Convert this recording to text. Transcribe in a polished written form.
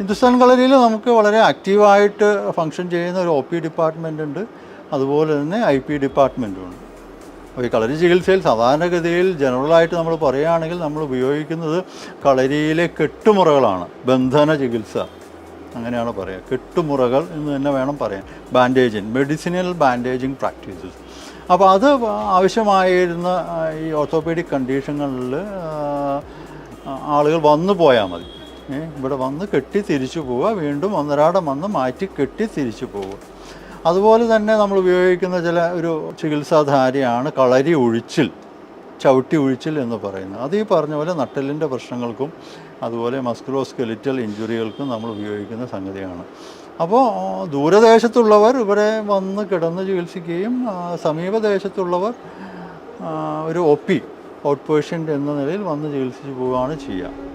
ഹിന്ദുസ്ഥാൻ കളരിയിൽ നമുക്ക് വളരെ ആക്റ്റീവായിട്ട് ഫങ്ഷൻ ചെയ്യുന്ന ഒരു OP ഡിപ്പാർട്ട്മെൻ്റ് ഉണ്ട്, അതുപോലെ തന്നെ IP ഡിപ്പാർട്ട്മെൻറ്റും ഉണ്ട്. അപ്പോൾ ഈ കളരി ചികിത്സയിൽ സാധാരണഗതിയിൽ ജനറലായിട്ട് നമ്മൾ പറയുകയാണെങ്കിൽ നമ്മൾ ഉപയോഗിക്കുന്നത് കളരിയിലെ കെട്ടുമുറകളാണ്. ബന്ധന ചികിത്സ അങ്ങനെയാണ് പറയുക, കെട്ടുമുറകൾ എന്ന് തന്നെ വേണം പറയാൻ. Bandaging, medicinal bandaging practices. അപ്പോൾ അത് ആവശ്യമായിരുന്ന ഈ ഓർത്തോപീഡിക് കണ്ടീഷനുകളിൽ ആളുകൾ വന്നു പോയാൽ മതി. ഇവിടെ വന്ന് കെട്ടി തിരിച്ചു പോവുക, വീണ്ടും ഒന്നരാടം വന്ന് മാറ്റി കെട്ടി തിരിച്ചു പോവുക. അതുപോലെ തന്നെ നമ്മൾ ഉപയോഗിക്കുന്ന ഒരു ചികിത്സാധാരയാണ് കളരി ഒഴിച്ചിൽ, ചവിട്ടി ഒഴിച്ചിൽ എന്ന് പറയുന്നത്. അത് ഈ പറഞ്ഞ പോലെ നട്ടെല്ലിൻ്റെ പ്രശ്നങ്ങൾക്കും അതുപോലെ മസ്കുലോസ്കെലിറ്റൽ ഇഞ്ചുറികൾക്കും നമ്മൾ ഉപയോഗിക്കുന്ന സംഗതിയാണ്. അപ്പോൾ ദൂരദേശത്തുള്ളവർ ഇവിടെ വന്ന് കിടന്ന് ചികിത്സിക്കുകയും സമീപദേശത്തുള്ളവർ ഒരു OP ഔട്ട് പേഷ്യൻ്റ് എന്ന നിലയിൽ വന്ന് ചികിത്സിച്ച് പോവുകയാണ് ചെയ്യുക.